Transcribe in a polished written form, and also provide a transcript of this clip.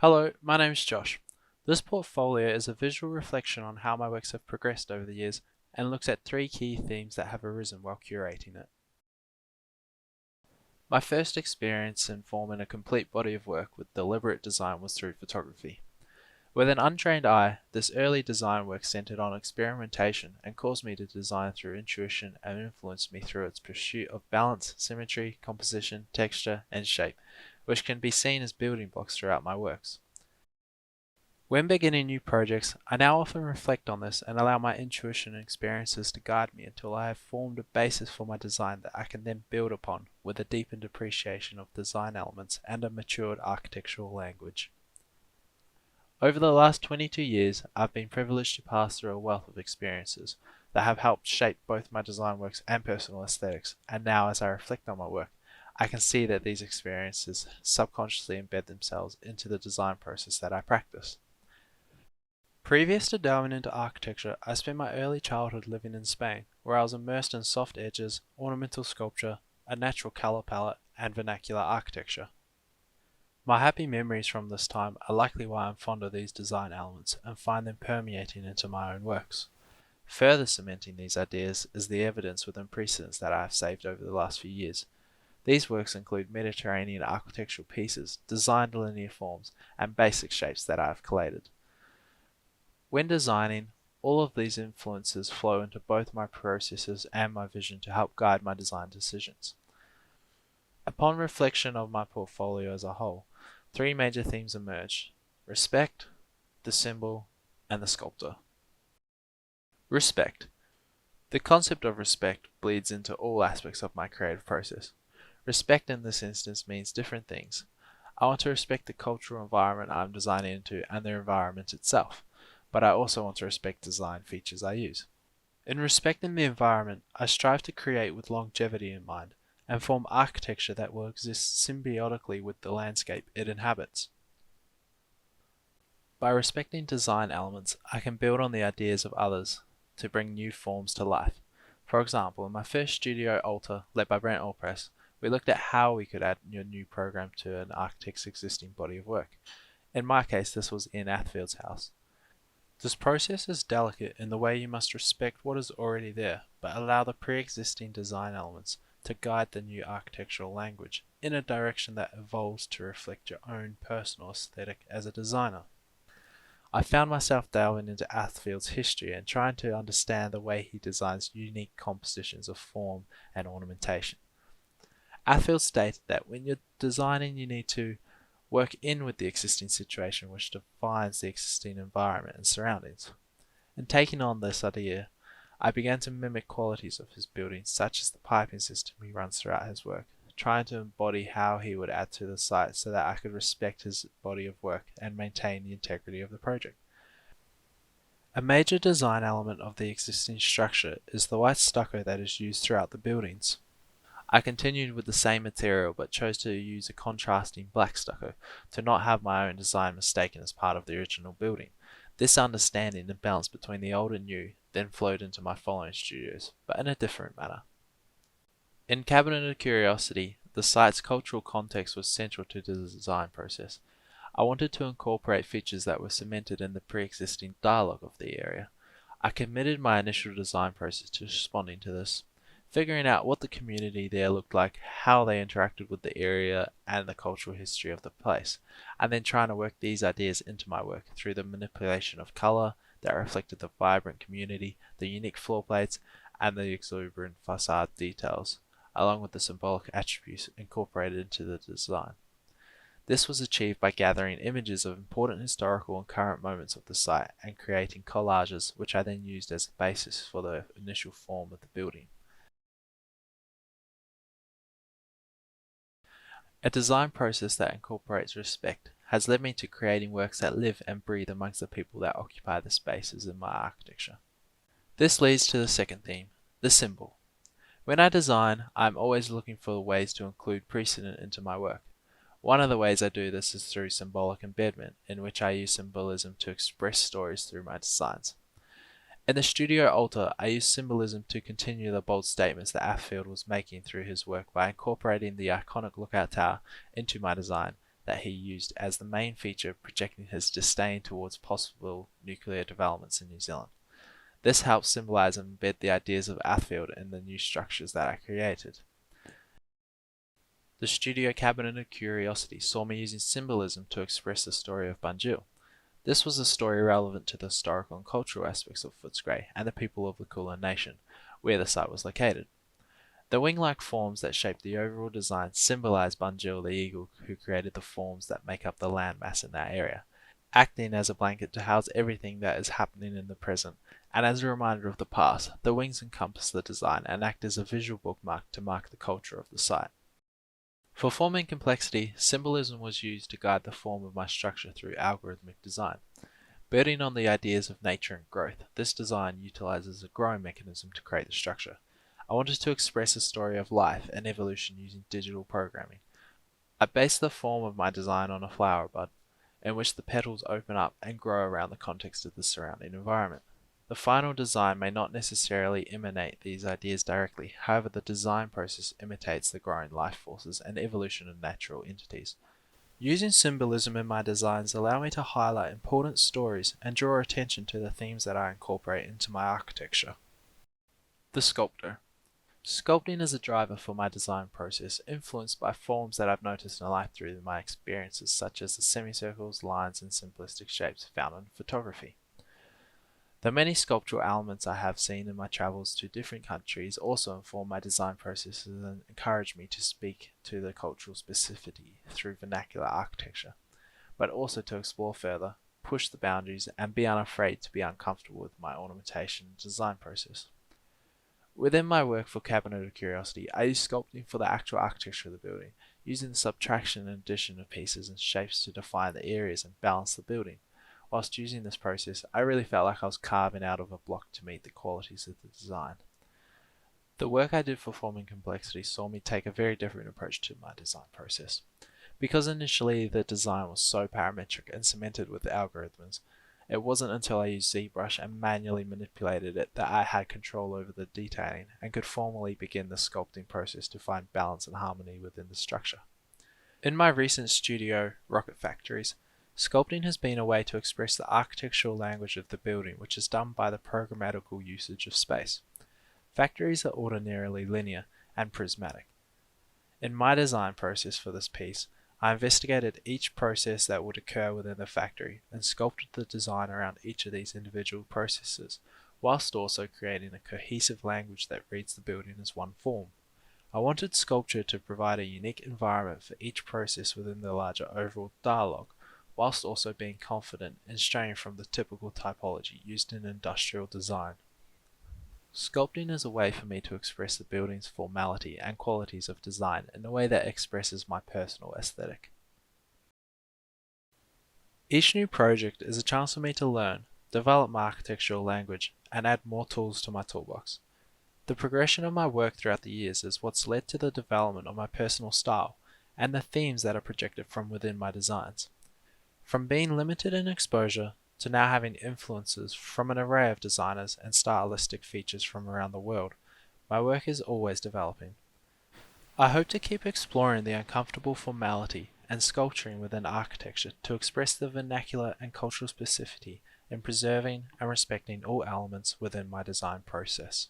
Hello, my name is Josh. This portfolio is a visual reflection on how my works have progressed over the years and looks at three key themes that have arisen while curating it. My first experience in forming a complete body of work with deliberate design was through photography. With an untrained eye, this early design work centered on experimentation and caused me to design through intuition and influenced me through its pursuit of balance, symmetry, composition, texture, and shape, which can be seen as building blocks throughout my works. When beginning new projects, I now often reflect on this and allow my intuition and experiences to guide me until I have formed a basis for my design that I can then build upon with a deepened appreciation of design elements and a matured architectural language. Over the last 22 years, I've been privileged to pass through a wealth of experiences that have helped shape both my design works and personal aesthetics, and now as I reflect on my work, I can see that these experiences subconsciously embed themselves into the design process that I practice. Previous to delving into architecture, I spent my early childhood living in Spain, where I was immersed in soft edges, ornamental sculpture, a natural color palette, and vernacular architecture. My happy memories from this time are likely why I'm fond of these design elements and find them permeating into my own works. Further cementing these ideas is the evidence within precedents that I have saved over the last few years. These works include Mediterranean architectural pieces, designed linear forms, and basic shapes that I have collated. When designing, all of these influences flow into both my processes and my vision to help guide my design decisions. Upon reflection of my portfolio as a whole, three major themes emerge: respect, the symbol, and the sculptor. Respect. The concept of respect bleeds into all aspects of my creative process. Respect in this instance means different things. I want to respect the cultural environment I'm designing into and the environment itself, but I also want to respect design features I use. In respecting the environment, I strive to create with longevity in mind and form architecture that will exist symbiotically with the landscape it inhabits. By respecting design elements, I can build on the ideas of others to bring new forms to life. For example, in my first studio altar, led by Brent Allpress, we looked at how we could add a new program to an architect's existing body of work. In my case, this was in Athfield's house. This process is delicate in the way you must respect what is already there, but allow the pre-existing design elements to guide the new architectural language in a direction that evolves to reflect your own personal aesthetic as a designer. I found myself delving into Athfield's history and trying to understand the way he designs unique compositions of form and ornamentation. Athfield stated that when you're designing, you need to work in with the existing situation which defines the existing environment and surroundings. In taking on this idea, I began to mimic qualities of his building, such as the piping system he runs throughout his work, trying to embody how he would add to the site so that I could respect his body of work and maintain the integrity of the project. A major design element of the existing structure is the white stucco that is used throughout the buildings. I continued with the same material but chose to use a contrasting black stucco to not have my own design mistaken as part of the original building. This understanding and balance between the old and new then flowed into my following studios, but in a different manner. In Cabinet of Curiosity, the site's cultural context was central to the design process. I wanted to incorporate features that were cemented in the pre-existing dialogue of the area. I committed my initial design process to responding to this, figuring out what the community there looked like, how they interacted with the area and the cultural history of the place, and then trying to work these ideas into my work through the manipulation of color that reflected the vibrant community, the unique floor plates, and the exuberant facade details, along with the symbolic attributes incorporated into the design. This was achieved by gathering images of important historical and current moments of the site and creating collages which I then used as a basis for the initial form of the building. A design process that incorporates respect has led me to creating works that live and breathe amongst the people that occupy the spaces in my architecture. This leads to the second theme, the symbol. When I design, I am always looking for ways to include precedent into my work. One of the ways I do this is through symbolic embedment, in which I use symbolism to express stories through my designs. In the studio altar, I used symbolism to continue the bold statements that Athfield was making through his work by incorporating the iconic lookout tower into my design that he used as the main feature, projecting his disdain towards possible nuclear developments in New Zealand. This helps symbolise and embed the ideas of Athfield in the new structures that I created. The studio Cabinet of Curiosity saw me using symbolism to express the story of Banjul. This was a story relevant to the historical and cultural aspects of Footscray and the people of the Kulin Nation, where the site was located. The wing-like forms that shape the overall design symbolise Banjul the eagle who created the forms that make up the landmass in that area, acting as a blanket to house everything that is happening in the present, and as a reminder of the past. The wings encompass the design and act as a visual bookmark to mark the culture of the site. For form and complexity, symbolism was used to guide the form of my structure through algorithmic design. Building on the ideas of nature and growth, this design utilizes a growing mechanism to create the structure. I wanted to express a story of life and evolution using digital programming. I based the form of my design on a flower bud, in which the petals open up and grow around the context of the surrounding environment. The final design may not necessarily emanate these ideas directly, however the design process imitates the growing life forces and evolution of natural entities. Using symbolism in my designs allow me to highlight important stories and draw attention to the themes that I incorporate into my architecture. The sculptor. Sculpting is a driver for my design process, influenced by forms that I've noticed in life through my experiences, such as the semicircles, lines, and simplistic shapes found in photography. The many sculptural elements I have seen in my travels to different countries also inform my design processes and encourage me to speak to the cultural specificity through vernacular architecture, but also to explore further, push the boundaries, and be unafraid to be uncomfortable with my ornamentation and design process. Within my work for Cabinet of Curiosity, I use sculpting for the actual architecture of the building, using the subtraction and addition of pieces and shapes to define the areas and balance the building. Whilst using this process, I really felt like I was carving out of a block to meet the qualities of the design. The work I did for form and complexity saw me take a very different approach to my design process. Because initially the design was so parametric and cemented with algorithms, it wasn't until I used ZBrush and manually manipulated it that I had control over the detailing and could formally begin the sculpting process to find balance and harmony within the structure. In my recent studio, Rocket Factories, sculpting has been a way to express the architectural language of the building, which is done by the programmatical usage of space. Factories are ordinarily linear and prismatic. In my design process for this piece, I investigated each process that would occur within the factory and sculpted the design around each of these individual processes, whilst also creating a cohesive language that reads the building as one form. I wanted sculpture to provide a unique environment for each process within the larger overall dialogue, whilst also being confident and straying from the typical typology used in industrial design. Sculpting is a way for me to express the building's formality and qualities of design in a way that expresses my personal aesthetic. Each new project is a chance for me to learn, develop my architectural language, and add more tools to my toolbox. The progression of my work throughout the years is what's led to the development of my personal style and the themes that are projected from within my designs. From being limited in exposure to now having influences from an array of designers and stylistic features from around the world, my work is always developing. I hope to keep exploring the uncomfortable formality and sculpturing within architecture to express the vernacular and cultural specificity in preserving and respecting all elements within my design process.